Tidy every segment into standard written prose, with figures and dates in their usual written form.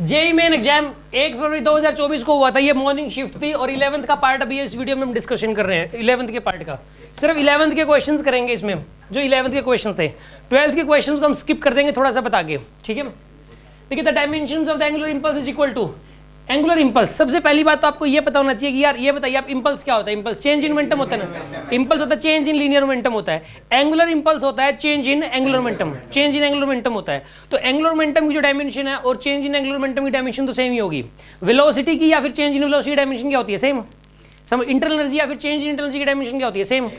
JEE main exam 1 फरवरी 2024 को हुआ था। ये मॉर्निंग शिफ्ट थी और 11th का पार्ट अभी इस वीडियो में हम डिस्कशन कर रहे हैं। 11th के पार्ट का सिर्फ 11th के क्वेश्चंस करेंगे इसमें, जो 11th के क्वेश्चंस थे। 12th के क्वेश्चंस को हम स्किप कर देंगे थोड़ा सा बता के, ठीक है। देखिए, the dimensions of the angular impulse is equal to angular impulse. सबसे पहली बात तो आपको ये पता होना चाहिए कि यार ये बताइए आप, इंपल्स क्या होता है? इंपल्स चेंज इन मोमेंटम होता है ना। इंपल्स होता है चेंज इन लीनियर मोमेंटम होता है। एंगुलर इंपल्स होता है change in angular momentum, change in angular momentum होता है। तो एंगुलर मोमेंटम की जो डायमेंशन है और चेंज इन एंगुलर मोमेंटम की डायमेंशन तो सेम ही होगी। वेलोसिटी की या फिर चेंज इन वेलोसिटी डायमेंशन क्या होती है? सेम। इंटरनल एनर्जी या फिर चेंज इन इंटरनल एनर्जी की डायमेंशन क्या होती है? सेम,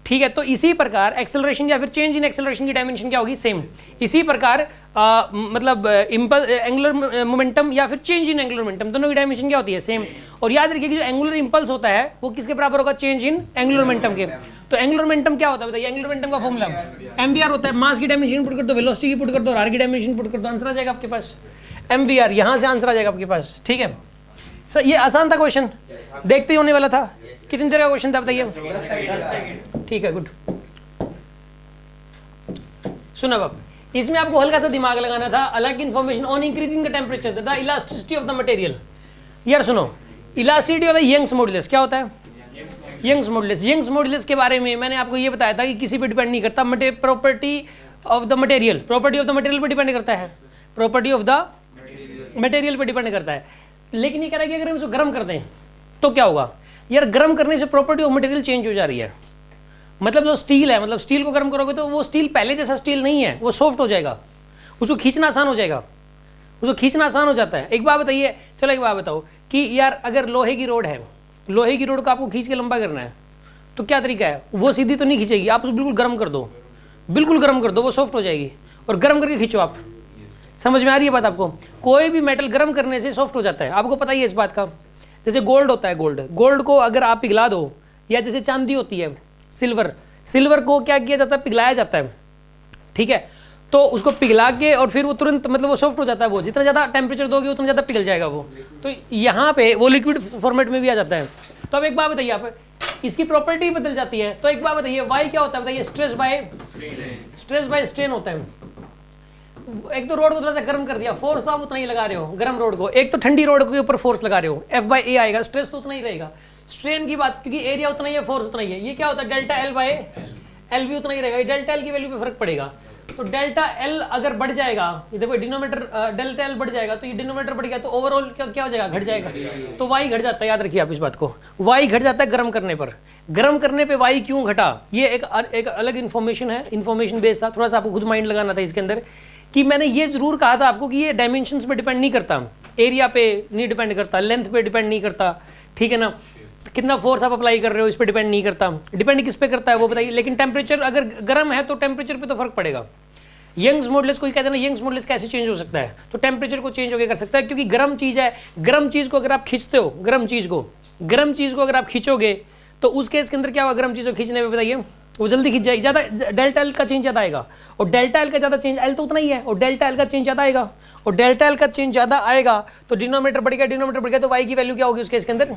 ठीक है। तो इसी प्रकार एक्सेलरेशन या फिर चेंज इन एक्सेलरेशन की डायमेंशन क्या होगी? सेम। इसी प्रकार मतलब एंगुलर मोमेंटम या फिर चेंज इन एंगुलर मोमेंटम, दोनों की डायमेंशन क्या होती है? सेम। और याद रखिए कि जो एंगुलर इंपल्स होता है वो किसके बराबर होगा? चेंज इन एंगुलर मोमेंटम के। तो एंगुलर मोमेंटम क्या होता है बताइए? एंगुलर मोमेंटम का फॉर्मूला एमवीआर होता है। मास की डायमेंशन पुट कर दो, वेलोसिटी की पुट कर दो, आर की डायमेंशन पुट कर दो, आंसर आ जाएगा आपके पास एमवीआर। यहाँ से आंसर आ जाएगा आपके पास, ठीक है सर। ये आसान था क्वेश्चन, देखते ही होने वाला था। कितनी देर का क्वेश्चन था बताइए? ठीक है, गुड। सुना बाप, इसमें आपको हल्का सा दिमाग लगाना था। अलग information on increasing the temperature the elasticity of the material. यार सुनो, elasticity of the Young's modulus क्या होता है? Young's modulus. यंग्स मॉडुलस के बारे में मैंने आपको ये बताया था कि किसी पे डिपेंड नहीं करता। Property of the material, property of the material पे डिपेंड करता है। प्रॉपर्टी ऑफ द मटेरियल पे डिपेंड करता है। लेकिन ये कह रहा है कि अगर हम इसको गर्म कर दें तो क्या होगा? यार गर्म करने से प्रॉपर्टी ऑफ मटेरियल चेंज हो जा रही है। मतलब जो स्टील है, मतलब स्टील को गर्म करोगे तो वो स्टील पहले जैसा स्टील नहीं है, वो सॉफ्ट हो जाएगा, उसको खींचना आसान हो जाएगा, उसको खींचना आसान हो जाता है। एक बात बताइए, चलो एक बात बताओ कि यार अगर लोहे की रोड है, लोहे की रोड को आपको खींच के लंबा करना है तो क्या तरीका है? वो सीधी तो नहीं खींचेगी, आप उसको बिल्कुल गर्म कर दो, बिल्कुल गर्म कर दो, वो सॉफ्ट हो जाएगी। और गर्म करके खींचो आप। समझ में आ रही है बात आपको? कोई भी मेटल गर्म करने से सॉफ्ट हो जाता है, आपको पता ही है इस बात का। जैसे गोल्ड होता है, गोल्ड को अगर आप पिघला दो, या जैसे चांदी होती है, सिल्वर को क्या किया जाता है? पिघलाया जाता है, ठीक है। तो उसको पिघला के और फिर वो तुरंत मतलब वो सॉफ्ट हो जाता है। वो जितना ज़्यादा टेम्परेचर दोगे उतना ज़्यादा पिघल जाएगा वो। तो यहाँ पे वो लिक्विड फॉर्मेट में भी आ जाता है। तो अब एक बात बताइए आप, इसकी प्रॉपर्टी बदल जाती है। तो एक बात बताइए, वाई क्या होता है बताइए? स्ट्रेस बाय स्ट्रेन होता है। एक तो रोड को थोड़ा सा गर्म कर दिया, फोर्स तो आप उतना ही लगा रहे हो गर्म रोड को। एक तो ठंडी रोड के ऊपर फोर्स लगा रहे हो, F/A आएगा, स्ट्रेस तो उतना ही रहेगा। स्ट्रेन की बात, क्योंकि एरिया उतना ही है, फोर्स उतना ही है। ये क्या होता है? डेल्टा L/L भी उतना ही रहेगा। डेल्टा L की वैल्यू पे फर्क पड़ेगा। तो डेल्टा L अगर बढ़ जाएगा, ये देखो डिनोमिनेटर डेल्टा L बढ़ जाएगा तो ये डिनोमिनेटर बढ़ गया तो ओवरऑल क्या हो जाएगा? घट जाएगा। तो y घट जाता है, याद रखिए आप इस बात को। y घट जाता है गर्म करने पर। गर्म करने पे y क्यों घटा? ये एक अलग इन्फॉर्मेशन है, इन्फॉर्मेशन बेस्ड था। थोड़ा सा आपको खुद माइंड लगाना था इसके अंदर कि मैंने ये जरूर कहा था आपको कि ये डायमेंशंस पे डिपेंड नहीं करता, एरिया पे नहीं डिपेंड करता, लेंथ पे डिपेंड नहीं करता, ठीक है ना। कितना फोर्स आप अप्लाई कर रहे हो इस पे डिपेंड नहीं करता। डिपेंड किस पे करता है वो बताइए? लेकिन टेम्परेचर अगर गर्म है तो टेम्परेचर पे तो फर्क पड़ेगा। यंग्स मॉडुलस कोई कहते हैं ना, यंग्स मॉडुलस कैसे चेंज हो सकता है? तो टेम्परेचर को चेंज होकर कर सकता है, क्योंकि गर्म चीज़ है। गर्म चीज़ को अगर आप खींचते हो, गर्म चीज़ को अगर आप खींचोगे तो उस केस के अंदर क्या होगा? गर्म चीज़ को खींचने में बताइए वो जल्दी खींच जाएगी, ज़्यादा डेल्टा L का चेंज ज़्यादा आएगा। और डेल्टा L का ज़्यादा चेंज, L तो उतना ही है, और डेल्टा L का चेंज ज़्यादा आएगा। और डेल्टा L का चेंज ज़्यादा आएगा तो डिनोमिनेटर बढ़ गया, तो y की वैल्यू क्या होगी उस केस के अंदर?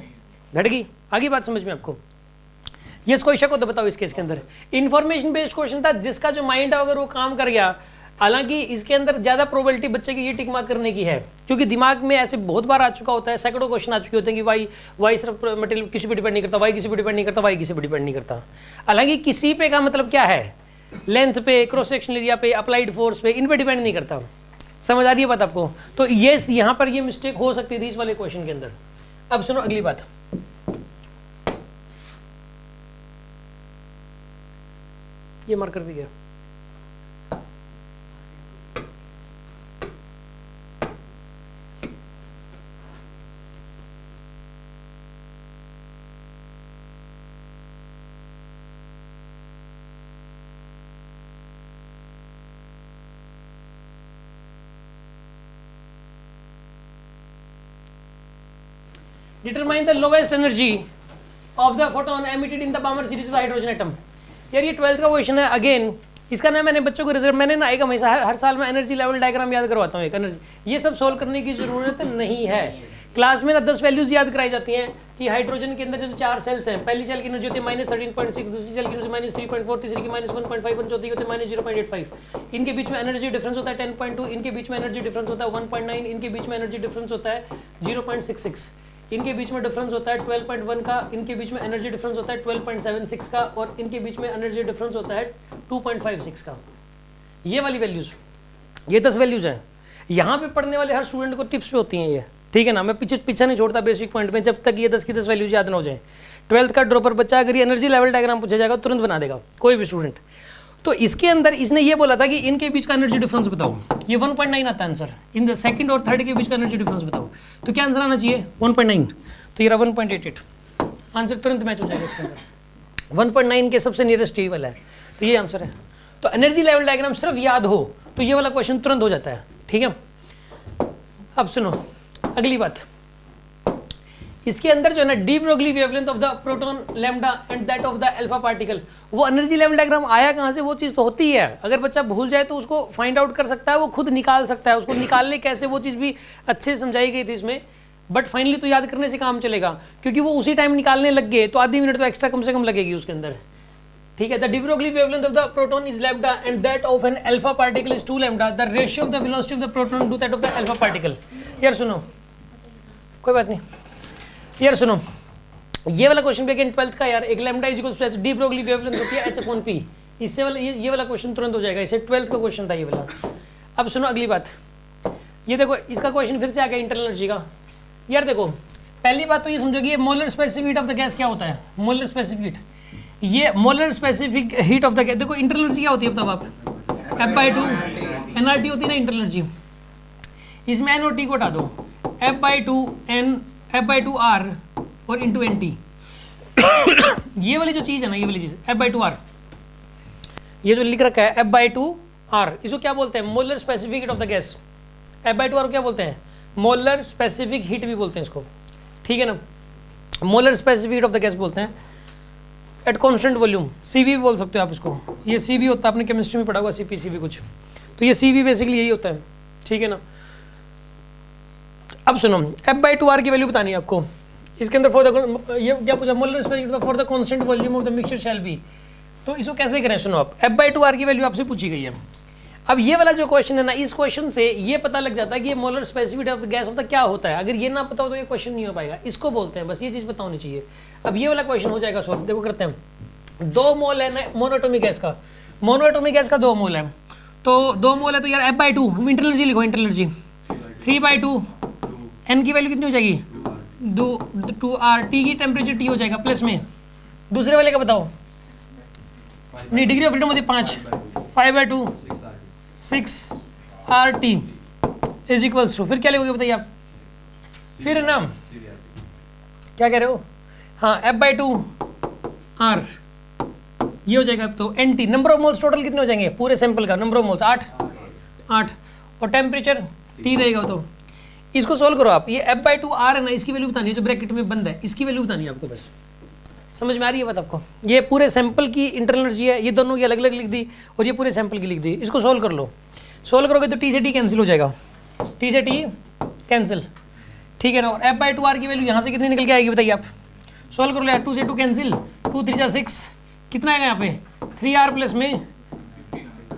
घट गई। आगे बात समझ में आपको? ये कोई शक हो तो बताओ इस केस के अंदर। इन्फॉर्मेशन बेस्ड क्वेश्चन था, जिसका जो माइंड है अगर वो काम कर गया। हालांकि इसके अंदर ज़्यादा प्रोबेबिलिटी बच्चे की ये टिक मार्क करने की है, क्योंकि दिमाग में ऐसे बहुत बार आ चुका होता है, सैकड़ों क्वेश्चन आ चुके होते हैं कि वाई सिर्फ मटेरियल किसी पे डिपेंड नहीं करता, वाई किसी पे डिपेंड नहीं करता, वाई किसी पे डिपेंड नहीं करता। हालांकि किसी पे का मतलब क्या है? लेंथ पे, क्रॉस सेक्शनल एरिया पे, अप्लाइड फोर्स पे, इन पे डिपेंड नहीं करता। समझ आ रही है बात आपको? तो ये यहाँ पर ये मिस्टेक हो सकती थी इस वाले क्वेश्चन के अंदर। अब सुनो अगली बात, ये मार्कर भी गया। Determine the lowest energy of the photon emitted in the Balmer series of hydrogen atom। यार ये 12th का क्वेश्चन है। अगेन इसका ना मैंने बच्चों को रिजल्ट मैंने ना एक हमेशा हर साल में एनर्जी लेवल डायग्राम याद करवाता हूँ। एक एनर्जी, ये सब सोल्व करने की जरूरत नहीं है। क्लास में ना 10 वैल्यूज याद कराई जाती हैं, कि हाइड्रोजन के अंदर जो 4 सेल्स हैं, पहली सेल की एनर्जी होती है -13.6, दूसरी सेल की एनर्जी -3.4, तीसरी की -1.5, चौथी की होती है -0.85। इनके बीच में एनर्जी डिफरेंस होता है 10.2, इनके बीच में एनर्जी डिफरेंस होता है 1.9, इनके बीच में एनर्जी डिफरेंस होता है 0.66, इनके बीच में डिफरेंस होता है 12.1 का, इनके बीच में एनर्जी डिफरेंस होता है 12.76 का, और इनके बीच में एनर्जी डिफरेंस होता है 2.56 का। ये वाली वैल्यूज़, ये 10 वैल्यूज़ हैं। यहाँ पे पढ़ने वाले हर स्टूडेंट को टिप्स पे होती हैं ये, ठीक है ना। मैं पीछा नहीं छोड़ता बेसिक पॉइंट में, जब तक ये 10 की 10 वैल्यूज याद ना हो जाए। 12th का ड्रॉपर बच्चा अगर ये एनर्जी लेवल डायग्राम पूछा जाएगा तुरंत बना देगा कोई भी स्टूडेंट। तो इसके अंदर इसने ये बोला था कि इनके बीच का एनर्जी डिफरेंस बताओ, ये 1.9 आता है आंसर। इन द सेकंड और थर्ड के बीच का एनर्जी डिफरेंस बताओ, तो क्या आंसर आना चाहिए 1.9, तो ये 1.88, आंसर तुरंत मैच हो जाएगा इसके अंदर। 1.9 के सबसे नियरेस्ट यही वाला है, तो ये आंसर है। तो एनर्जी लेवल डायग्राम सिर्फ याद हो तो ये वाला क्वेश्चन तुरंत हो जाता है, ठीक है। अब सुनो अगली बात, इसके अंदर जो है ना D Broglie wavelength of the proton lambda and that of the alpha particle, वो एनर्जी लेवल डायग्राम आया कहाँ से, वो चीज़ तो होती है। अगर बच्चा भूल जाए तो उसको फाइंड आउट कर सकता है, वो खुद निकाल सकता है। उसको निकालने कैसे वो चीज़ भी अच्छे से समझाई गई थी इसमें, बट फाइनली तो याद करने से काम चलेगा, क्योंकि वो उसी टाइम निकालने लग गए तो आधी मिनट तो एक्स्ट्रा कम से कम लगेगी उसके अंदर, ठीक है। The de Broglie wavelength of the proton is lambda and that of an alpha particle is 2 lambda, the ratio of the velocity of the proton to that of the alpha particle. यार सुनो, कोई बात नहीं, यार सुनो, ये वाला question भी अगेन 12th का यार, एक lambda is equals to h, de Broglie wavelength होती है h/p, इससे वाला ये वाला क्वेश्चन तुरंत हो जाएगा, इसे 12th का क्वेश्चन था ये वाला। अब सुनो अगली बात, ये देखो इसका क्वेश्चन फिर से आ गया इंटरनल एनर्जी का। यार देखो पहली बात तो ये समझो कि ये molar specific heat of the gas क्या होता है, मोलर स्पेसिफिक हीट, ये molar specific heat of the gas. देखो इंटरनल एनर्जी क्या होती है बताओ आप, F/2 nRT होती है ना इंटरनल एनर्जी, इसमें N और T को हटा दो, F/2 R और इंटू NT। ये वाली जो चीज़ है ना, ये वाली चीज़ F/2 R, ये जो लिख रखा है F/2 R, इसको क्या बोलते हैं, molar specific heat of the gas. F/2 R क्या बोलते हैं, मोलर स्पेसिफिक हीट भी बोलते हैं इसको, ठीक है ना, molar specific heat of the gas बोलते हैं एट कॉन्स्टेंट वॉल्यूम। CV भी बोल सकते हो आप इसको, ये CV होता है, आपने केमिस्ट्री में पढ़ा हुआ CP/CV कुछ, तो ये CV बेसिकली यही होता है, ठीक है ना। अब सुनो F/2 R की वैल्यू बतानी है आपको, इसके अंदर फॉर द, ये क्या पूछा, molar specific for the constant volume of the mixture shall be, तो इसको कैसे करें, सुनो आप, F/2 R की वैल्यू आपसे पूछी गई है। अब ये वाला जो क्वेश्चन है ना, इस क्वेश्चन से ये पता लग जाता है कि ये molar specific of the gas off the क्या होता है। अगर ये ना पता हो तो ये क्वेश्चन नहीं हो पाएगा, इसको बोलते हैं, बस ये चीज़ पता होनी चाहिए। अब ये वाला क्वेश्चन हो जाएगा सॉल्व, देखो करते हैं। 2 मोल है ना मोनोएटॉमिक गैस का, मोनोएटॉमिक गैस का 2 मोल है, तो 2 मोल है तो यार F/2 इंटरनल एनर्जी लिखो, इंटरनल एनर्जी 3/2, N की वैल्यू कितनी हो जाएगी 2R, T की टेम्परेचर T हो जाएगा प्लस में, दूसरे वाले का बताओ, नहीं डिग्री ऑफ फ्रीडम होती 5, 5/2 6RT इज इक्वल्स टू, फिर क्या लिखोगे बताइए आप, फिर ना क्या कह रहे हो, हाँ F/2 R ये हो जाएगा, तो NT number of moles total कितने हो जाएंगे पूरे सैंपल का, नंबर ऑफ मोल्स 8 और टेम्परेचर T रहेगा। तो इसको सोल्व करो आप, ये F/2 R है ना, इसकी वैल्यू बतानी है, जो ब्रैकेट में बंद है इसकी वैल्यू बतानी है आपको, बस समझ में आ रही है बात आपको। ये पूरे सैंपल की इंटरनल एनर्जी है, ये दोनों की अलग अलग लिख दी और ये पूरे सैंपल की लिख दी। इसको सोल्व कर लो, सोल्व करोगे तो T से T कैंसिल हो जाएगा, T से T कैंसिल, ठीक है ना। और F/2 R की वैल्यू यहाँ से कितनी निकल के आएगी बताइए आप, सोल्व कर लो यार, 2 से 2 कैंसिल, 2 3 6, कितना आएगा यहाँ पे 3R प्लस में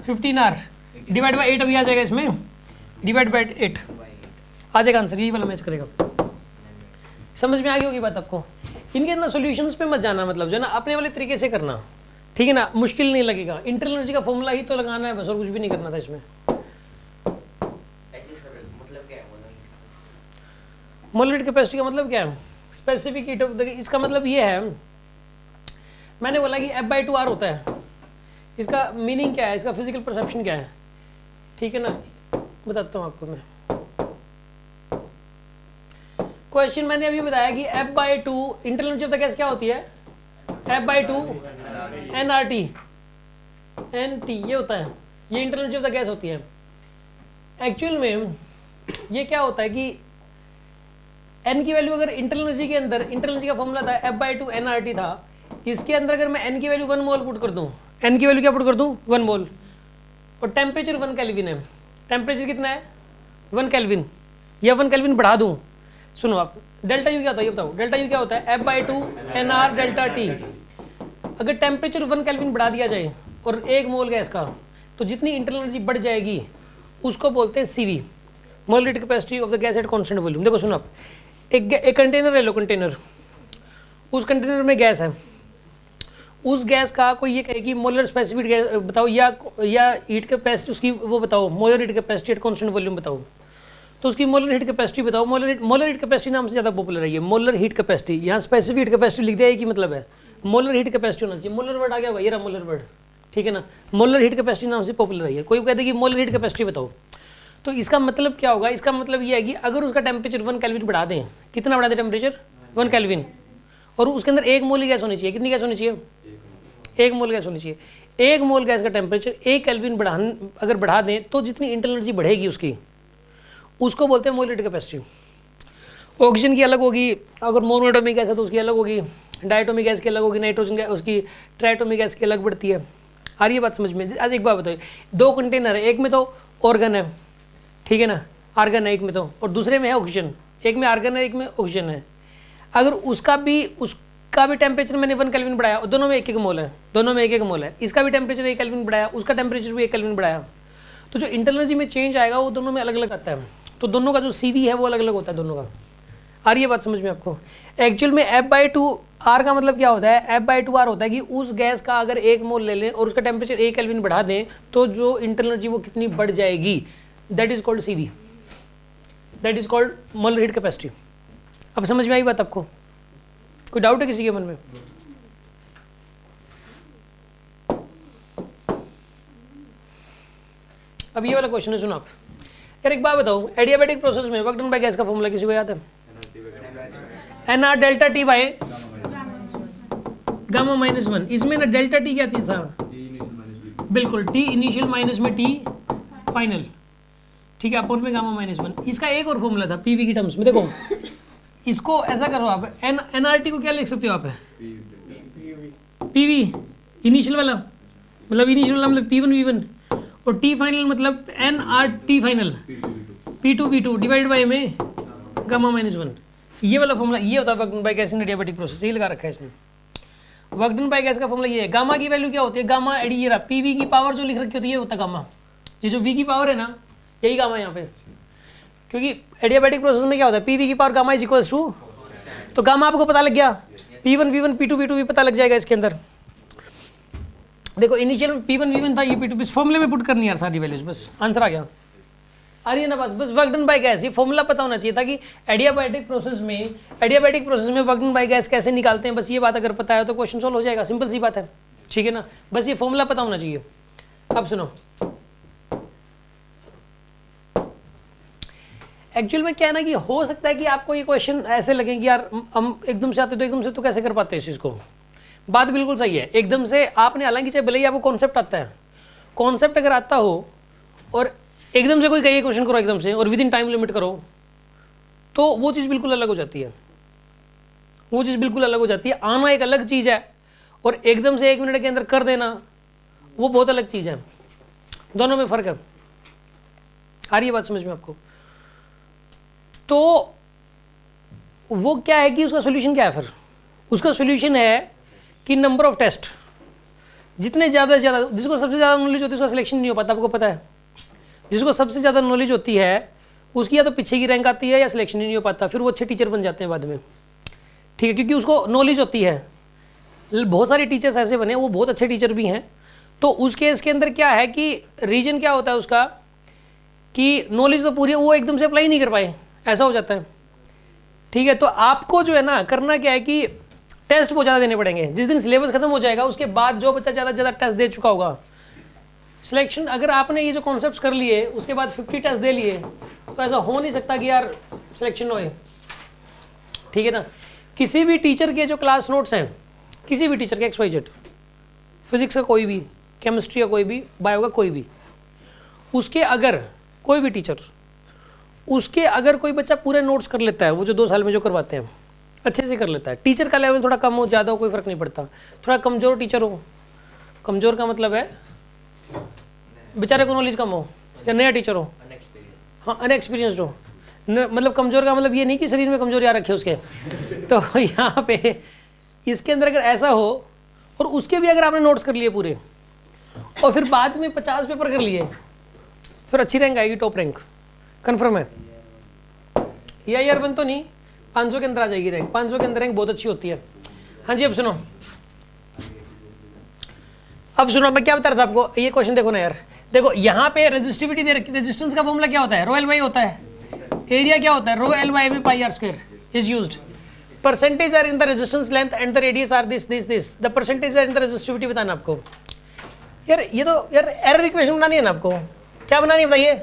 15R डिवाइड बाई 8, अभी आ जाएगा इसमें, डिवाइड बाई 8 आ जाएगा आंसर, यही वाला मैच करेगा। समझ में आ गई होगी बात आपको। इनके ना सॉल्यूशंस पे मत जाना, मतलब जो है ना अपने वाले तरीके से करना, ठीक है ना, मुश्किल नहीं लगेगा। इंटरनल एनर्जी का फॉर्मूला ही तो लगाना है बस, और कुछ भी नहीं करना था इसमें। मोलर हीट कैपेसिटी का मतलब क्या है, स्पेसिफिक हीट ऑफ द, इसका मतलब ये है, मैंने बोला कि F/2 R होता है, इसका मीनिंग क्या है, इसका फिजिकल परसेप्शन क्या है, ठीक है ना, बताता हूँ आपको मैं। क्वेश्चन मैंने अभी बताया कि F/2 internal energy of the gas क्या होती है, F/2 nRT NT ये होता है, ये internal energy of the gas होती है। एक्चुअल में ये क्या होता है कि N की वैल्यू अगर इंटरनल एनर्जी के अंदर, इंटरनल एनर्जी का फॉर्मूला था F/2 nRT था, इसके अंदर अगर मैं N की वैल्यू 1 मोल पुट कर दूं, N की वैल्यू क्या पुट कर दूं 1 मोल, और टेम्परेचर 1 केल्विन है, टेम्परेचर कितना है 1 केल्विन, या 1 केल्विन बढ़ा दूं सुनो आप, डेल्टा यू क्या होता है ये बताओ, डेल्टा यू क्या होता है, F/2 NR डेल्टा T। अगर टेम्परेचर 1 केल्विन बढ़ा दिया जाए और 1 मोल गैस का, तो जितनी इंटरनल एनर्जी बढ़ जाएगी उसको बोलते हैं CV, molar heat capacity of the gas at constant volume. देखो सुनो आप, एक कंटेनर ले लो, कंटेनर, उस कंटेनर में गैस है, उस गैस का कोई ये कहे कि मोलर स्पेसिफिक गैस बताओ या हीट कैपेसिटी उसकी वो बताओ, molar heat capacity at constant volume बताओ, तो उसकी मोलर हीट कैपेसिटी बताओ। मोलर हीट कैपेसिटी नाम से ज़्यादा पॉपुलर है ये, मोलर हीट कैपेसिटी। यहाँ स्पेसिफिक हीट कैपेसिटी लिख दिया, एक ही मतलब है, मोलर हीट कैपेसिटी होना चाहिए। मोलर वर्ड आ गया होगा, ये रहा मोलर वर्ड, ठीक है ना। मोलर हीट कैपेसिटी नाम से पॉपुलर है। कोई कहते हैं कि मोलर हीट कैपेसिटी बताओ, तो इसका मतलब क्या होगा, इसका मतलब ये है कि अगर उसका टेम्परेचर 1 केल्विन बढ़ा दें, कितना बढ़ा दें टेम्परेचर 1 केल्विन, और उसके अंदर 1 मोल गैस होनी चाहिए, कितनी गैस होनी चाहिए, 1 मोल गैस होनी चाहिए। 1 मोल गैस का टेम्परेचर 1 केल्विन अगर बढ़ा दें तो जितनी इंटरनल एनर्जी बढ़ेगी उसको बोलते हैं मोलर हीट कैपेसिटी। ऑक्सीजन की अलग होगी, अगर मोनोएटॉमिक गैस है तो उसकी अलग होगी, डायटोमिक गैस की अलग होगी, नाइट्रोजन गैस उसकी ट्राइटोमिक गैस की अलग बढ़ती है। आ रही है बात समझ में? आज एक बात बताइए, 2 कंटेनर है, एक में तो ऑर्गन है, ठीक है ना, आर्गन है एक में तो, और दूसरे में है ऑक्सीजन, एक में आर्गन है एक में ऑक्सीजन है। अगर उसका भी टेम्परेचर मैंने 1 केल्विन बढ़ाया, और दोनों में 1-1 मोल है, दोनों में 1-1 मोल है, इसका भी टेम्परेचर 1 केल्विन बढ़ाया, उसका टेम्परेचर भी 1 केल्विन बढ़ाया, तो जो इंटरनल एनर्जी में चेंज आएगा वो दोनों में अलग अलग आता है। तो दोनों का जो CV है वो अलग अलग होता है दोनों का। आ रही है बात समझ में आपको? एक्चुअल में F/2 R का मतलब क्या होता है, F/2 R होता है कि उस गैस का अगर 1 मोल ले लें और उसका टेम्परेचर 1 केल्विन बढ़ा दें तो जो इंटरनल एनर्जी वो कितनी बढ़ जाएगी, that is called CV, that is called molar heat capacity. अब समझ में आई बात आपको? कोई डाउट है किसी के मन में? अब ये वाला क्वेश्चन है, सुनो आप यार, एक बात बताओ, एडियाबैटिक प्रोसेस में वर्क डन बाय गैस का फॉर्मूला किसी को याद है? NR delta T by gamma minus 1। इसमें ना डेल्टा T क्या चीज था? बिल्कुल, T इनिशियल माइनस में T फाइनल, ठीक है, अपॉन में गामा माइनस 1। इसका एक और फॉर्मूला था PV की टर्म्स में। देखो इसको ऐसा करो आप, NRT को क्या लिख सकते हो आप? PV इनिशियल वाला, मतलब इनिशियल वाला मतलब P1 V1, और T फाइनल मतलब NRT final P2 V2 divide by में गामा माइनस 1। ये वाला फॉर्मूला ये होता है work done by gas in adiabatic process, ये लगा रखा है इसने। वर्क डन बाय गैस का फॉर्मूला ये है। गामा की वैल्यू क्या होती है? गामा एडी, ये रहा PV की पावर जो लिख रखी होती है ये होता है गामा। ये जो V की पावर है ना, यही गामा यहाँ पे, क्योंकि एडियाबैटिक प्रोसेस में क्या होता है, PV की power gamma is equals to, तो गामा आपको पता लग गया, P1 V1 P2 V2 भी पता लग जाएगा इसके अंदर। देखो इनिशियल P1 V1 था, ये P2, इस फॉर्मूले में पुट करनी यार सारी वैल्यूज, बस आंसर आ गया। आ रही है ना बात? बस वर्क डन बाय गैस, ये फॉर्मूला पता होना चाहिए था कि एडियाबैटिक प्रोसेस में वर्क डन बाय गैस कैसे निकालते हैं। बस ये बात अगर पता है तो क्वेश्चन सॉल्व हो जाएगा, सिंपल सी बात है, ठीक है ना। बस ये फॉर्मूला पता होना चाहिए। अब सुनो, एक्चुअल में क्या है ना कि हो सकता है कि आपको ये क्वेश्चन ऐसे लगे कि यार हम एकदम से आते तो एकदम से तो कैसे कर पाते हैं इस चीज़ को। बात बिल्कुल सही है, एकदम से आपने, हालांकि चाहे भले ही आपको कॉन्सेप्ट आता है, कॉन्सेप्ट अगर आता हो और एकदम से कोई कहिए क्वेश्चन करो एकदम से और विद इन टाइम लिमिट करो, तो वो चीज़ बिल्कुल अलग हो जाती है, वो चीज़ बिल्कुल अलग हो जाती है। आना एक अलग चीज़ है और एकदम से 1 मिनट के अंदर कर देना वो बहुत अलग चीज़ है, दोनों में फ़र्क है। आ रही है बात समझ में आपको? तो वो क्या है कि उसका सोल्यूशन क्या है? फिर उसका सोल्यूशन है कि नंबर ऑफ टेस्ट जितने ज़्यादा से ज़्यादा, जिसको सबसे ज़्यादा नॉलेज होती है उसका सिलेक्शन नहीं हो पाता, आपको पता है। जिसको सबसे ज़्यादा नॉलेज होती है उसकी या तो पीछे की रैंक आती है या सिलेक्शन ही नहीं हो पाता, फिर वो अच्छे टीचर बन जाते हैं बाद में, ठीक है, क्योंकि उसको नॉलेज होती है। बहुत सारे टीचर्स ऐसे बने वो बहुत अच्छे टीचर भी हैं। तो उस केस के अंदर क्या है कि रीजन क्या होता है उसका कि नॉलेज तो पूरी है, वो एकदम से अप्लाई नहीं कर पाए, ऐसा हो जाता है, ठीक है। तो आपको जो है ना करना क्या है कि टेस्ट बहुत ज़्यादा देने पड़ेंगे। जिस दिन सिलेबस खत्म हो जाएगा उसके बाद जो बच्चा ज़्यादा से ज़्यादा टेस्ट दे चुका होगा, सिलेक्शन, अगर आपने ये जो कॉन्सेप्ट्स कर लिए उसके बाद 50 टेस्ट दे लिए तो ऐसा हो नहीं सकता कि यार सिलेक्शन होए, ठीक है ना। किसी भी टीचर के जो क्लास नोट्स हैं, किसी भी टीचर के XYZ, फिजिक्स का कोई भी, केमिस्ट्री का कोई भी, बायो का कोई भी, उसके अगर कोई भी टीचर, उसके अगर कोई बच्चा पूरे नोट्स कर लेता है, वो जो 2 साल में जो करवाते हैं अच्छे से कर लेता है, टीचर का लेवल थोड़ा कम हो ज़्यादा हो कोई फ़र्क नहीं पड़ता, थोड़ा कमज़ोर टीचर हो, कमज़ोर का मतलब है बेचारे को नॉलेज कम हो या नया टीचर हो, हाँ अनएक्सपीरियंसड हो, मतलब कमज़ोर का मतलब ये नहीं कि शरीर में कमजोरी आ रखी है उसके तो यहाँ पे इसके अंदर अगर ऐसा हो और उसके भी अगर आपने नोट्स कर लिए पूरे और फिर बाद में 50 पेपर कर लिए फिर अच्छी रैंक आएगी, टॉप रैंक कन्फर्म है। या ईयर 1 तो नहीं, 500 के अंदर आ जाएगी रैंक, 500 के अंदर रैंक बहुत अच्छी होती है। हाँ जी, अब सुनो मैं क्या बता रहा था आपको, ये क्वेश्चन देखो ना यार, देखो यहाँ पे रेजिस्टिविटी दे रखी, रेजिस्टेंस का फॉर्मूला क्या होता है, रो एल वाई होता है, एरिया क्या होता है, रो एल वाई में pi R square is used, percentage error in the resistance length and the radius R this, the percentage error in the resistivity बताना आपको। यार ये तो यार एरर इक्वेशन बनानी है ना आपको, क्या बनानी है बताइए,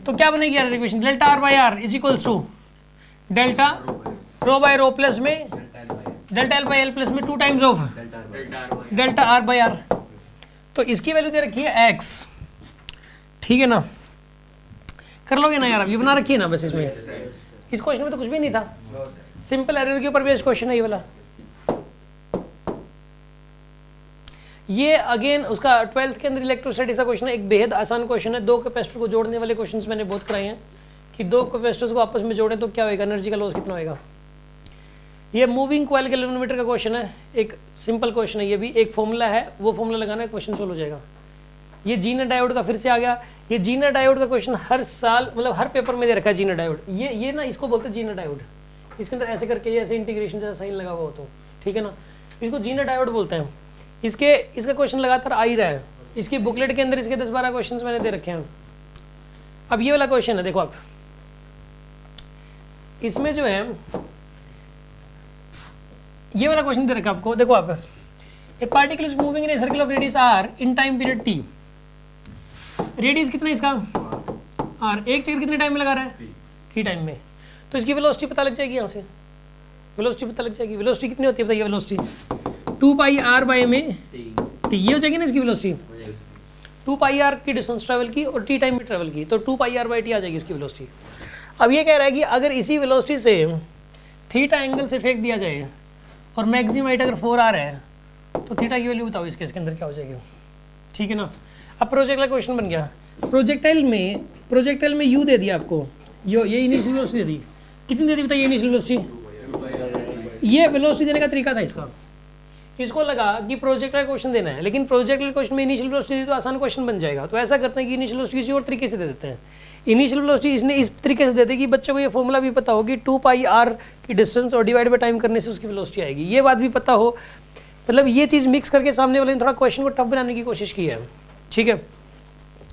तो क्या बनेगी error equation, delta R by R is equals to delta rho by rho plus में delta L by L plus में 2 times of delta R by R. तो इसकी वैल्यू दे रखी है x, ठीक है ना, कर लोगे ना यार, अब ये बना रखी है ना बस, इसमें इस क्वेश्चन में तो कुछ भी नहीं था, सिंपल एरर के ऊपर बेस्ड क्वेश्चन है ये वाला। ये अगेन उसका 12th के अंदर इलेक्ट्रोस्टैटिक्स का क्वेश्चन है, एक बेहद आसान क्वेश्चन है। 2 कैपेसिटर को जोड़ने वाले क्वेश्चंस मैंने बहुत कराए हैं कि 2 कैपेसिटर्स को आपस में जोड़ें तो क्या होगा, एनर्जी का लॉस कितना होगा। ये मूविंग कॉइल गैल्वेनोमीटर का क्वेश्चन है, एक सिंपल क्वेश्चन है, ये भी एक फॉर्मूला है, वो फॉर्मूला लगाना है, क्वेश्चन सोल्व हो जाएगा। ये जीना डायोड का फिर से आ गया, ये जीना डायोड का क्वेश्चन हर साल मतलब हर पेपर में दे रखा है जीना डायोड, ये ना इसको बोलते हैं जीना डायोड, इसके अंदर ऐसे करके ऐसे इंटीग्रेशन जैसा साइन लगा हुआ हो तो, ठीक है ना, इसको जीना डायोड बोलते हैं। इसका क्वेश्चन लगातार आ ही रहा है, इसकी बुकलेट के अंदर इसके 10-12 क्वेश्चंस मैंने दे रखे हैं। अब ये वाला क्वेश्चन है, देखो आप इसमें जो है ये वाला क्वेश्चन दे रखा आपको, देखो आप, a particle is moving in a circle of radius R in time period T, radius कितना है इसका आर, एक चक्कर कितने टाइम में लगा रहा है, टी टाइम में, तो इसकी वेलोसिटी पता लग जाएगी, यहाँ से वेलोसिटी पता लग जाएगी। वेलोसिटी कितनी होती है बताइए, वेलोसिटी 2 पाई आर बाई में टी, ये हो जाएगी ना इसकी वेलोसिटी, 2 पाई आर की डिस्टेंस ट्रैवल की और टी टाइम में ट्रैवल की, तो 2 पाई आर बाई टी आ जाएगी इसकी वेलोसिटी। अब ये कह रहा है कि अगर इसी वेलोसिटी से थीटा एंगल से फेंक दिया जाए और मैक्सिमम हाइट अगर 4 आ रहा है तो थीटा की वैल्यू बताओ इसके अंदर क्या हो जाएगी, ठीक है ना। अब प्रोजेक्ट का क्वेश्चन बन गया, प्रोजेक्टाइल में यू दे दिया आपको, ये इनिशियल वेलोसिटी दे दी, कितनी दे दी बताइए इनिशियल वेलोसिटी, ये वेलोसिटी देने का तरीका था इसका, इसको लगा कि प्रोजेक्टाइल क्वेश्चन देना है, लेकिन प्रोजेक्टाइल क्वेश्चन में इनिशियल वेलोसिटी तो आसान क्वेश्चन बन जाएगा, तो ऐसा करते हैं कि इनिशियल वेलोसिटी किसी और तरीके से दे देते हैं। इनिशियल वेलोसिटी इसने इस तरीके से दे दी कि बच्चों को ये फॉर्मूला भी पता हो कि 2 पाई आर की डिस्टेंस और डिवाइड बाय टाइम करने से उसकी वेलोसिटी आएगी, ये बात भी पता हो, मतलब ये चीज़ मिक्स करके सामने वाले ने थोड़ा क्वेश्चन को टफ बनाने की कोशिश की है, ठीक है।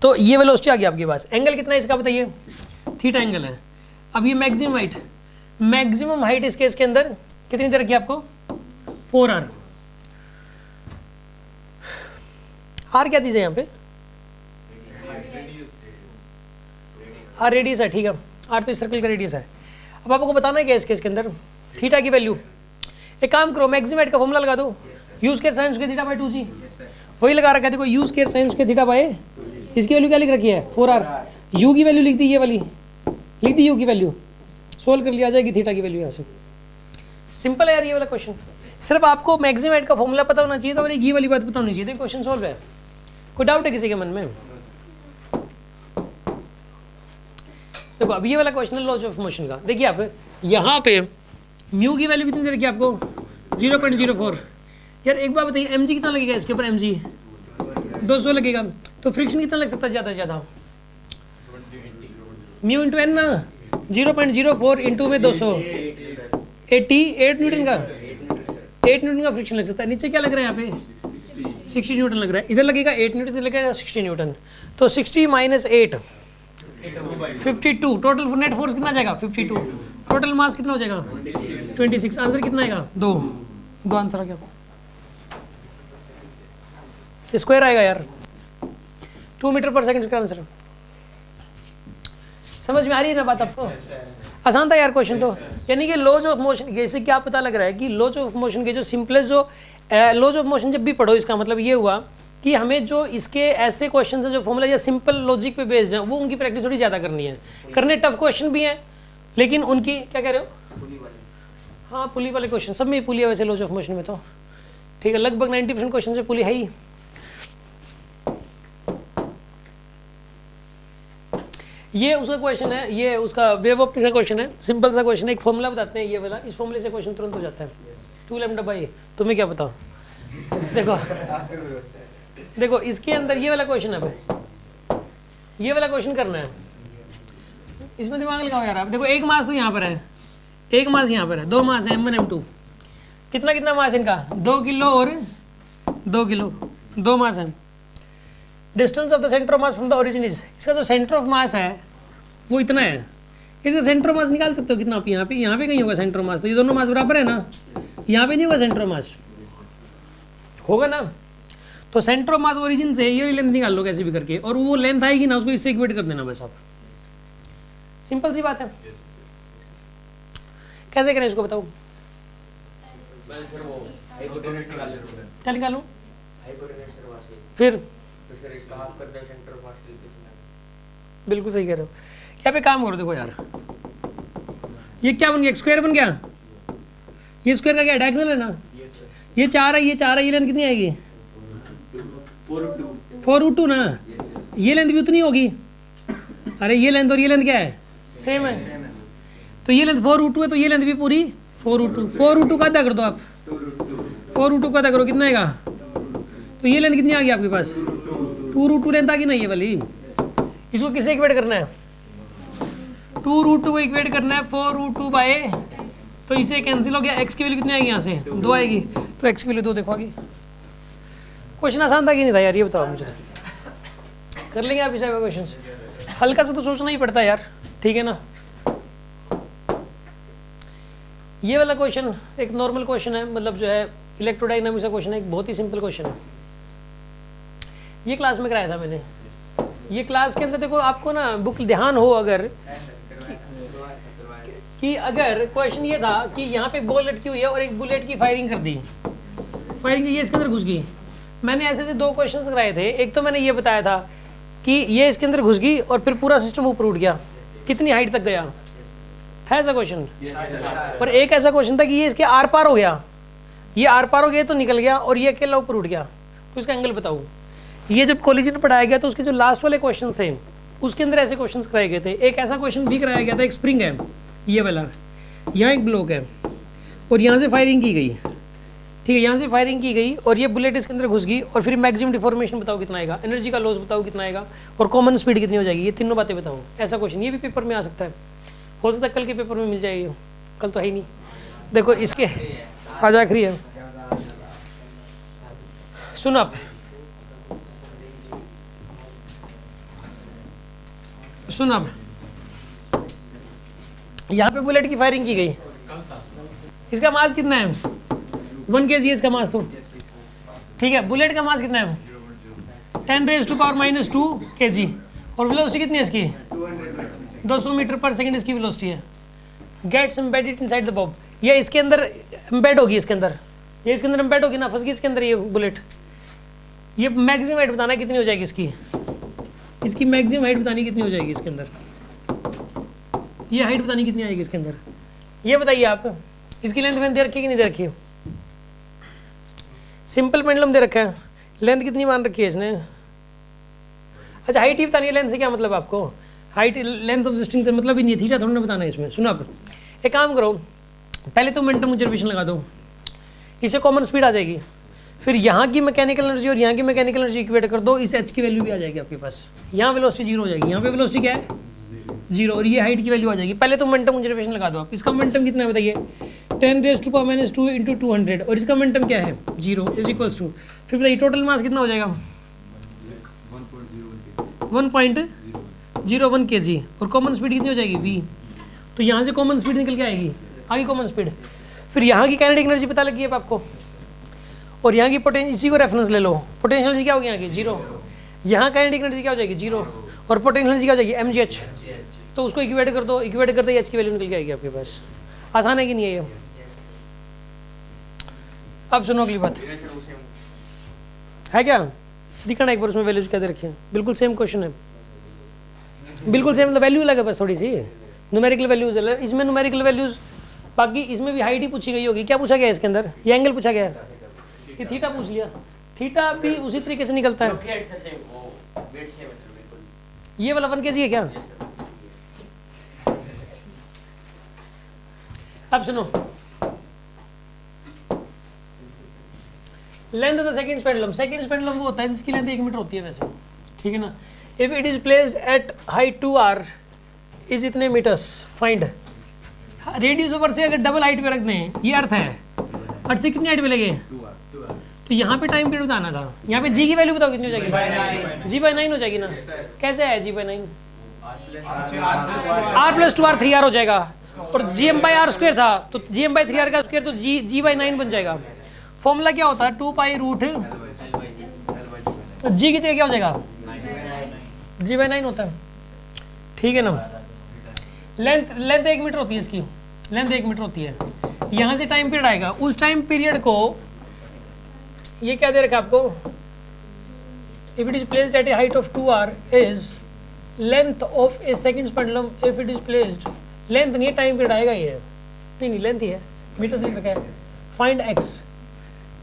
तो ये वेलोसिटी आ गई आपके पास, एंगल कितना है इसका बताइए, थीटा एंगल है। अब ये मैक्सिमम हाइट इस केस के अंदर कितनी दे रखी है आपको, 4 आर। आर क्या चीज़ है यहाँ पे, आर रेडियस है, ठीक है, आर तो इस सर्कल का रेडियस है। अब आपको बताना है क्या इस केस के अंदर थीटा की वैल्यू, एक काम करो मैक्सिमम हाइट का फॉर्मूला लगा दो, you square sine square theta by 2g, वही लगा रखा है, देखो you square sine square theta by, इसकी वैल्यू क्या लिख रखी है 4r, यू की वैल्यू लिख दी, ये वाली लिख दी, यू की वैल्यू सोल्व कर लिया जाएगी, थीटा की वैल्यू यहाँ से। सिंपल है यार ये वाला क्वेश्चन, सिर्फ आपको मैक्सिमम हाइट का फॉर्मूला पता होना चाहिए था और एक ये वाली बात पता होनी चाहिए, क्वेश्चन सॉल्व है। कोई डाउट है किसी के मन में? देखो अब ये वाला क्वेश्चन है लॉज ऑफ मोशन का, देखिए आप यहाँ पे म्यू की वैल्यू कितनी दे रखी है आपको 0.04। यार एक बात बताइए mg कितना लगेगा इसके ऊपर, mg 200 लगेगा, तो फ्रिक्शन कितना लग सकता है ज़्यादा से ज़्यादा, म्यू इंटू एन ना, 0.04 इंटू में 200, 8 न्यूटन का, 8 न्यूटन का फ्रिक्शन लग सकता है। नीचे क्या लग रहा है यहाँ पे 60 न्यूटन लग रहा है, इधर लगेगा 8 न्यूटन, इधर लगेगा 60 न्यूटन, तो 60 माइनस 8 52, टोटल नेट फोर्स कितना जाएगा 52, टोटल मास कितना हो जाएगा 26, आंसर कितना आएगा 2 आंसर आ गया, स्क्वायर आएगा यार, 2 मीटर पर सेकंड का आंसर। समझ में आ रही है ना बात आपको? आसान था यार क्वेश्चन तो, यानी कि लॉज ऑफ मोशन, जैसे क्या पता लग रहा है कि लॉज ऑफ मोशन के जो सिंपलेस्ट जो लॉज ऑफ मोशन जब भी पढ़ो इसका मतलब ये हुआ कि हमें जो इसके ऐसे क्वेश्चन है जो फॉर्मूला या सिंपल लॉजिक पे बेस्ड है वो उनकी प्रैक्टिस थोड़ी ज़्यादा करनी है, करने टफ क्वेश्चन भी हैं लेकिन उनकी क्या कह रहे हो, हाँ पुली वाले क्वेश्चन सब में पुली है वैसे लॉज ऑफ मोशन में तो, ठीक है, लगभग 90% क्वेश्चन से पुली है ही। ये उसका क्वेश्चन है, ये उसका वेव ऑप्टिक्स का क्वेश्चन है, सिंपल सा क्वेश्चन है, एक फॉर्मूला बताते हैं ये वाला, इस फॉर्मूले से क्वेश्चन तुरंत हो जाता है। 2 लैम्डा बाई, तुम्हें क्या बताओ। देखो देखो इसके अंदर ये वाला क्वेश्चन है भाई, ये वाला क्वेश्चन करना है, इसमें दिमाग लगाओ यार आप। देखो एक मास तो यहाँ पर है, एक मास यहाँ पर है, 2 मास है M1 M2, कितना कितना मास है इनका, 2 किलो और 2 किलो, 2 मास है। Distance of the centre of mass from the origin is, इसका जो सेंटर ऑफ मास है वो इतना है, इसका सेंटर ऑफ मास निकाल सकते हो कितना आप, यहाँ पे कहीं होगा सेंटर ऑफ मास, तो ये दोनों मास बराबर है ना, यहाँ पे नहीं होगा सेंटर ऑफ मास, होगा ना। तो सेंटर ऑफ मास ओरिजिन से ये लेंथ निकाल लो कैसे भी करके, और वो लेंथ आएगी ना उसको इससे इक्वेट कर देना बस आप, सिंपल सी बात है। कैसे करें इसको बताओ, क्या निकालूं, फिर बिल्कुल सही कह रहे हो। क्या पे काम करो, देखो यार ये क्या बन गया, स्क्वायर बन गया, ये स्क्वायर का क्या डायगोनल है ना, ये 4 है, ये 4 है, ये लेंथ कितनी आएगी 4√2 ना, ये लेंथ भी उतनी होगी, अरे ये लेंथ और ये लेंथ क्या है, सेम है, तो ये लेंथ 4√2 है, तो ये लेंथ भी पूरी 4√2, 4√2 का आधा कर दो आप, 4√2 का आधा करो कितना आएगा, तो ये लेंथ कितनी आ गई आपके पास 2√2 लेंथ आ गई ना ये वाली। इसको किससे इक्वेट करना है, 2√2 को इक्वेट करना है 4√2 बाय, तो इसे कैंसिल हो गया, x की वैल्यू कितनी आएगी यहाँ से 2 आएगी, तो x की वैल्यू 2 देखो आ गई। क्वेश्चन आसान था कि नहीं था यार, ये बताओ मुझे, कर लेंगे आप इस क्वेश्चन, हल्का सा तो सोचना ही पड़ता है यार, ठीक है ना। ये वाला क्वेश्चन एक नॉर्मल क्वेश्चन है, मतलब जो है इलेक्ट्रोडायनामिक्स का क्वेश्चन है, एक बहुत ही सिंपल क्वेश्चन है, ये क्लास में कराया था मैंने। ये क्लास के अंदर देखो आपको ना बुक ध्यान हो अगर कि अगर क्वेश्चन ये था कि यहाँ पे एक बॉल लटकी हुई है और एक बुलेट की फायरिंग कर दी, फायरिंग ये इसके अंदर घुस गई, मैंने ऐसे ऐसे 2 क्वेश्चंस कराए थे। एक तो मैंने ये बताया था कि ये इसके अंदर घुस गई और फिर पूरा सिस्टम ऊपर उठ गया, कितनी हाइट तक गया था ऐसा क्वेश्चन, और एक ऐसा क्वेश्चन था कि ये इसके आर पार हो गया, ये आर पार हो गया तो निकल गया और ये अकेला ऊपर उठ गया, तो इसका एंगल बताओ। ये जब कॉलेज में पढ़ाया गया तो उसके जो लास्ट वाले क्वेश्चन थे उसके अंदर ऐसे क्वेश्चन कराए गए थे। एक ऐसा क्वेश्चन भी कराया गया था, एक स्प्रिंग है ये वाला, यहाँ एक ब्लॉक है और यहाँ से फायरिंग की गई, ठीक है, यहाँ से फायरिंग की गई और ये बुलेट इसके अंदर घुस गई, और फिर मैक्सिमम डिफॉर्मेशन बताओ कितना आएगा, एनर्जी का लॉस बताओ कितना आएगा, और कॉमन स्पीड कितनी हो जाएगी, ये तीनों बातें बताओ। ऐसा क्वेश्चन ये भी पेपर में आ सकता है, हो सकता है कल के पेपर में मिल जाएगी, कल तो है ही नहीं। देखो इसके आज आखिरी है, सुन आप, सुन अब, यहाँ पे बुलेट की फायरिंग की गई, इसका मास कितना है 1 kg इसका मास, तो ठीक है, बुलेट का मास कितना है 10⁻⁻2 kg, और वेलोसिटी कितनी है इसकी 200 मीटर पर सेकंड इसकी वेलोसिटी है। Gets embedded inside the bob, ये इसके अंदर एम्बेड होगी, इसके अंदर ये इसके अंदर एम्बेड होगी ना, फंस गई इसके अंदर ये बुलेट। ये मैक्सिमम हाइट बताना कितनी हो जाएगी इसकी, इसकी मैक्सिमम हाइट बतानी कितनी हो जाएगी इसके अंदर, ये हाइट बतानी कितनी आएगी इसके अंदर, ये बताइए आप। इसकी लेंथ मैंने दे रखी कि नहीं दे रखी, सिंपल पेंडुलम दे रखा है, लेंथ कितनी मान रखी है इसने, अच्छा हाइट ही बतानी है, लेंथ से क्या मतलब आपको, हाइट लेंथ ऑफ डिस्टिंग से मतलब ही नहीं है, थीटा थोड़ा ना बताना है इसमें। सुनो आप एक काम करो, पहले तो मोमेंटम ऑब्जर्वेशन लगा दो, इससे कॉमन स्पीड आ जाएगी, फिर यहाँ की मैकेनिकल एनर्जी और यहाँ की मैकेनिकल एनर्जी इक्वेट कर दो, इस एच की वैल्यू भी आ जाएगी आपके पास, यहाँ वेलोसिटी 0 हो जाएगी, यहाँ पे वेलोसिटी क्या है 0, और ये हाइट की वैल्यू आ जाएगी। पहले तो मोमेंटम ऑब्जर्वेशन लगा दो आप, इसका मोमेंटम कितना है बताइए 10⁻⁻2 × 200, और इसका मोमेंटम क्या है 0 इज इक्वल्स टू, फिर बताइए टोटल मास कितना हो जाएगा 1.01 kg, और कॉमन स्पीड कितनी हो जाएगी v, तो यहाँ से कॉमन स्पीड निकल के आएगी, आगे कॉमन स्पीड, फिर यहाँ की काइनेटिक एनर्जी पता लगी है आपको, और यहाँ की पोटेंशियल, इसी को रेफरेंस ले लो, पोटेंशियल एनर्जी क्या होगी यहाँ की 0, यहाँ काइनेटिक एनर्जी क्या हो जाएगी 0, और पोटेंशियल एनर्जी क्या हो जाएगी mgh, तो उसको इक्वेट कर दो, इक्वेट करते ही h की वैल्यू निकल के आएगी आपके पास। आसान है कि नहीं है ये। अब सुनो अगली बात है क्या, दिखाना एक बार उसमें वैल्यूज क्या दे रखी है, बिल्कुल सेम क्वेश्चन है, बिल्कुल सेम, मतलब वैल्यू अलग है बस थोड़ी सी, न्यूमेरिकल वैल्यूज अलग, इसमें न्यूमेरिकल वैल्यूज, बाकी इसमें भी हाइट ही पूछी गई होगी। क्या पूछा गया है इसके अंदर, ये एंगल पूछा गया है, ये थीटा पूछ लिया, थीटा भी उसी तरीके से निकलता है। ये वाला 1 kg है क्या, अब सुनो, length of the second pendulum, second pendulum वो होता है जिसकी लेंथ 1 मीटर होती है वैसे, ठीक है ना। If it is placed at height 2r is इतने metres, find radius of earth से अगर डबल हाइट पे रख दें, ये अर्थ है, अर्थ से कितनी हाइट पे लगे, तो यहाँ पे टाइम पीरियड बताना था, यहाँ पे जी की वैल्यू बताओ कितनी हो जाएगी, g/9 हो जाएगी ना। कैसे है g/9, r+2r 3r हो जाएगा, और gm/r² था तो gm/3r का स्क्वायर, तो g/9 बन जाएगा। फॉर्मूला क्या होता है, 2π√, जी की जगह क्या हो जाएगा, g/9 होता है, ठीक है ना। लेंथ 1 मीटर होती है इसकी, लेंथ 1 मीटर होती है। यहाँ से टाइम पीरियड आएगा, उस टाइम पीरियड को ये क्या दे रखा आपको, if it is placed eight A height of 2r is length of A second pendulum if it is placed, length नहीं टाइम पीरियड आएगा, ये नहीं लेंथ ही है, मीटर से लिख रखा है। Find x,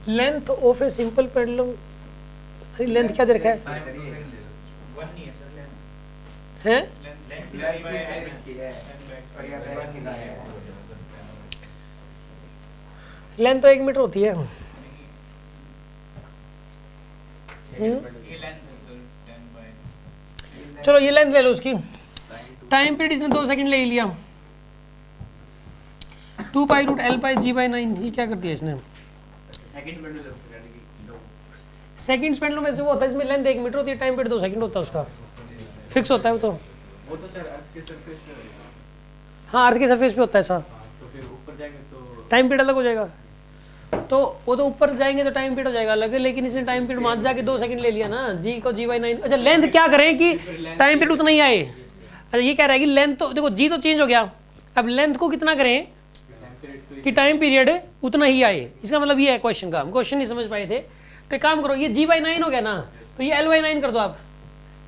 length of a simple pendulum, length क्या दे रखा है? लेंथ तो 1 मीटर होती है। चलो ये लेंथ ले लो उसकी, टाइम पीरियड इसने 2 सेकंड ले लिया, 2π√L/g/9, ये क्या कर दिया इसने, सेकंड पेंडुलम में से वो होता है इसमें लेंथ 1 मीटर होती है, टाइम पीरियड 2 सेकंड होता है, उसका फिक्स होता है वो तो सर अर्थ के सरफेस पे, हाँ अर्थ के सरफेस पे होता है ऐसा, तो फिर ऊपर जाएंगे तो टाइम पीरियड अलग हो जाएगा, तो वो तो ऊपर जाएंगे तो टाइम पीरियड हो जाएगा अलग, लेकिन इसने टाइम पीरियड मान जाके 2 सेकंड ले लिया ना, जी को g/9। अच्छा लेंथ क्या करें कि टाइम पीरियड उतना ही आए, अच्छा ये कह रहा है कि लेंथ तो देखो जी तो चेंज हो गया, अब लेंथ को कितना करें कि टाइम पीरियड उतना ही आए, इसका मतलब ये है क्वेश्चन का, हम क्वेश्चन नहीं समझ पाए थे। तो काम करो, ये g/9 हो गया ना, तो ये L/9 कर दो आप,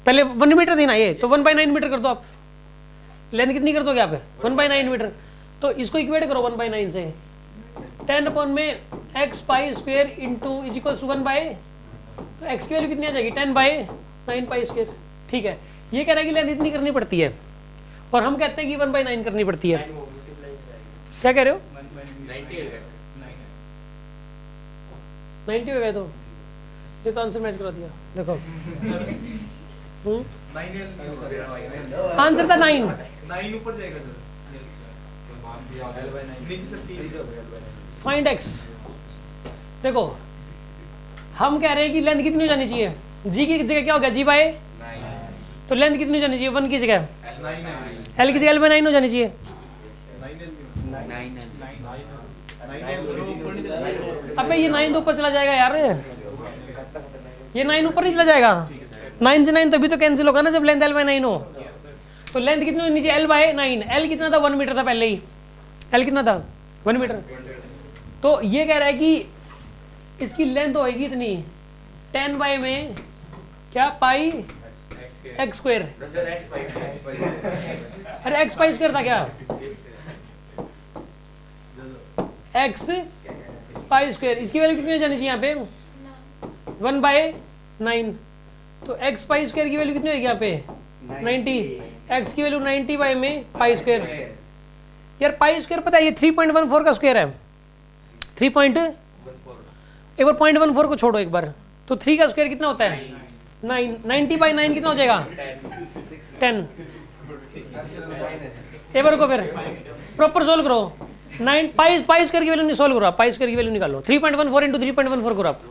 पहले 1 मीटर थी ना ये, तो 1/9 मीटर कर दो आप, लेंथ कितनी कर दोगे आप, 1/9 मीटर, तो इसको इक्वेट करो 1/9 से, 10/x² into is equal to 1/, तो x की वैल्यू कितनी आ जाएगी 10/9π², ठीक है। ये कह रहा है कि लेंथ इतनी करनी पड़ती है, और हम कहते हैं कि 1/9 करनी पड़ती है, क्या कह रहे हो, 90 हो गए, तो ये तो आंसर मैच करा दिया, देखो आंसर था 9 ऊपर जाएगा, फाइंड x, देखो हम कह रहे हैं कि लेंथ कितनी हो जानी चाहिए, g की जगह क्या हो गया g/, तो लेंथ कितनी हो जानी चाहिए 1 की जगह, l की जगह L/9 हो जानी चाहिए, अबे ये 9 तो ऊपर चला जाएगा यार, ये 9 ऊपर नहीं चला जाएगा, 9 से 9 तभी तो कैंसिल होगा ना जब लेंथ L/9 हो, तो लेंथ कितनी होनी चाहिए L/9, L कितना था 1 मीटर था पहले ही, L कितना था 1 मीटर, तो ये कह रहा है कि इसकी लेंथ होगी इतनी 10 में क्या पाई x², अरे x π² था क्या, x π², इसकी वैल्यू कितनी हो जानी चाहिए यहाँ पे 1/9, तो x π² की वैल्यू कितनी होगी यहाँ पे 90, x की वैल्यू 90 में π², यार π² पता है ये 3.14 का स्क्वायर है, 3. एक बार 0.14 को छोड़ो एक बार, तो 3 का स्क्वायर कितना होता है 9, 90/9 कितना हो जाएगा 10, एक बार को फिर प्रॉपर सोल्व करो, 9 π² की वैल्यू नहीं सोल्व करो आप, π² की वैल्यू निकालो, 3.14 इंटू 3.14 करो आप,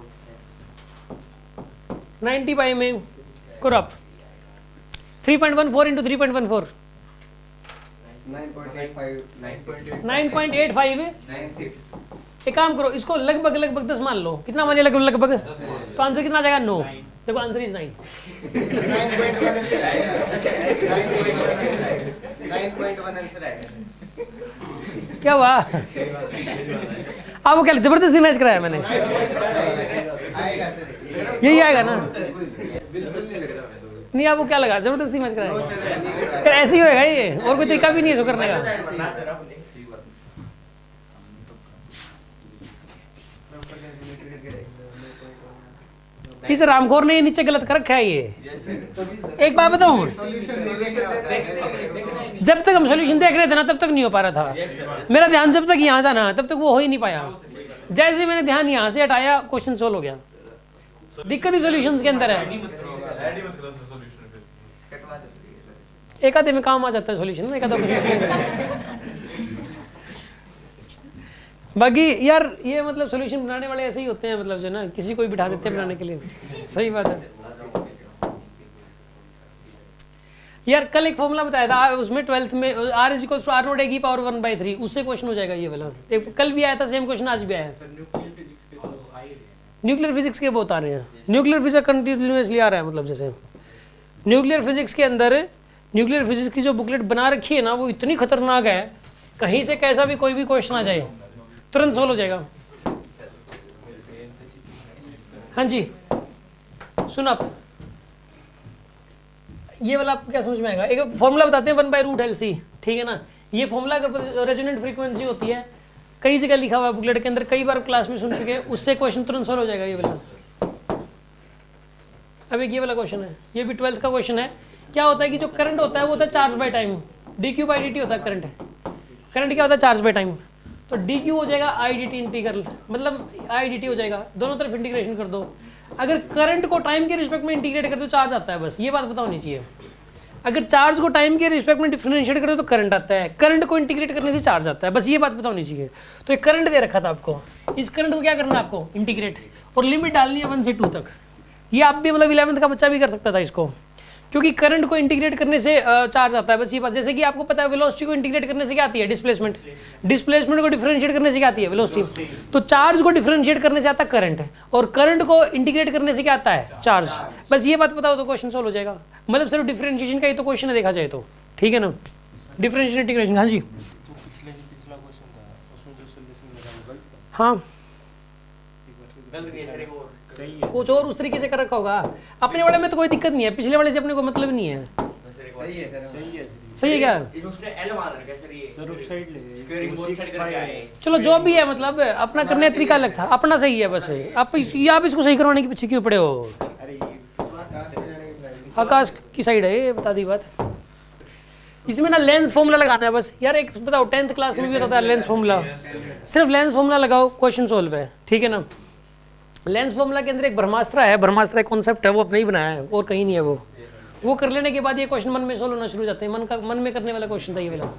90 में करो आप, 3.14 इंटू 3.14 9.85, एक काम करो इसको लगभग 10 मान लो, कितना मानिए लगभग, तो आंसर कितना आ जाएगा 9, देखो आंसर इज 9, 9.1 आंसर आएगा, क्या हुआ अब वो क्या जबरदस्ती मैच कराया मैंने, यही आएगा ना, नहीं आपको क्या लगा जबरदस्ती मैच कराया, फिर ऐसे ही होएगा ये, और कोई तरीका भी नहीं है इसको करने का, इस रामखोर ने ये नीचे गलत कर रखा है ये। एक बात बताऊं, जब तक हम सॉल्यूशन देख रहे थे ना तब तक नहीं हो पा रहा था। मेरा ध्यान जब तक यहाँ था ना तब तक वो हो ही नहीं पाया। जैसे मैंने ध्यान यहाँ से हटाया क्वेश्चन सोल्व हो गया। दिक्कत ही सॉल्यूशंस के अंदर है। एक आधे में काम आ जाता है सॉल्यूशन, एक आधा बाकी यार ये मतलब सॉल्यूशन बनाने वाले ऐसे ही होते हैं, मतलब जो ना किसी को भी बिठा देते हैं बनाने के लिए। सही बात है यार। कल एक फॉर्मूला बताया था उसमें 12th में R = R0 की पावर 1/3, उससे क्वेश्चन हो जाएगा ये वाला। एक कल भी आया था सेम क्वेश्चन, आज भी आया है। न्यूक्लियर फिजिक्स के बहुत आ रहे हैं। न्यूक्लियर फिजिक्स कंटिन्यूसली आ रहा है, मतलब जैसे न्यूक्लियर फिजिक्स के अंदर न्यूक्लियर फिजिक्स की जो बुकलेट बना रखी है ना वो इतनी खतरनाक है, कहीं से कैसा भी कोई भी क्वेश्चन आ जाए तुरंत सोल्व हो जाएगा। हाँ जी सुन आप, ये वाला आपको क्या समझ में आएगा। एक फॉर्मूला बताते हैं 1/√LC, ठीक है ना। ये फॉर्मूला अगर रेजोनेंट फ्रीक्वेंसी होती है, कई जगह लिखा हुआ है बुकलेट के अंदर, कई बार क्लास में सुन चुके हैं, उससे क्वेश्चन तुरंत सोल्व हो जाएगा ये वाला। अब एक ये वाला क्वेश्चन है, ये भी 12th का क्वेश्चन है। क्या होता है कि जो करंट होता है वो होता है चार्ज बाय टाइम, dq/dt होता है करंट। करंट क्या होता है, चार्ज बाय टाइम। तो dq हो जाएगा i/dt इंटीग्रल, मतलब i/dt हो जाएगा, दोनों तरफ इंटीग्रेशन कर दो। अगर करंट को टाइम के रिस्पेक्ट में इंटीग्रेट कर दो चार्ज आता है, बस ये बात पता होनी चाहिए। अगर चार्ज को टाइम के रिस्पेक्ट में डिफरेंशिएट कर दो तो करंट आता है, करंट को इंटीग्रेट करने से चार्ज आता है, बस ये बात पता होनी चाहिए। तो एक करंट दे रखा था आपको, इस करंट को क्या करना है आपको, इंटीग्रेट, और लिमिट डालनी है 1 से 2 तक। ये आप भी मतलब 11th का बच्चा भी कर सकता था इसको, क्योंकि करंट को इंटीग्रेट करने से चार्ज आता है, बस ये बात। जैसे कि आपको पता है वेलोसिटी को इंटीग्रेट करने से क्या आती है, डिस्प्लेसमेंट। डिस्प्लेसमेंट को डिफरेंशिएट करने से क्या आती है, वेलोसिटी। तो चार्ज को डिफरेंशिएट करने से आता है करंट, और करंट को इंटीग्रेट करने से क्या आता है, चार्ज। बस ये बात पता हो तो क्वेश्चन सोल्व हो जाएगा। मतलब सिर्फ डिफरेंशिएशन का ही तो क्वेश्चन है देखा जाए तो, ठीक है ना। डिफरेंशिएशन इंटीग्रेशन, हाँ जी हाँ कुछ और उस तरीके से कर रखा होगा। अपने वाले में तो कोई दिक्कत नहीं है, पिछले वाले से अपने को मतलब नहीं है। सही है सर, सही है क्या, चलो जो भी है, मतलब अपना करने का तरीका अलग था, अपना सही है बस। आप इसको सही करवाने के पीछे क्यों पड़े हो। आकाश की साइड है ये, बता दी बात। इसमें ना लेंस फॉर्मूला लगाना है बस यार। एक बताओ 10th क्लास में भी होता था लेंस फॉर्मूला, सिर्फ लेंस फॉर्मूला लगाओ क्वेश्चन सोल्व है, ठीक है ना। लेंस फॉर्मूला के अंदर एक ब्रह्मास्त्र है, ब्रह्मास्त्र एक कॉन्सेप्ट है, वो अपने ही बनाया है और कहीं नहीं है। वो कर लेने के बाद ये क्वेश्चन मन में सोल्व होना शुरू हो जाते हैं। मन में करने वाला क्वेश्चन था ये वाला।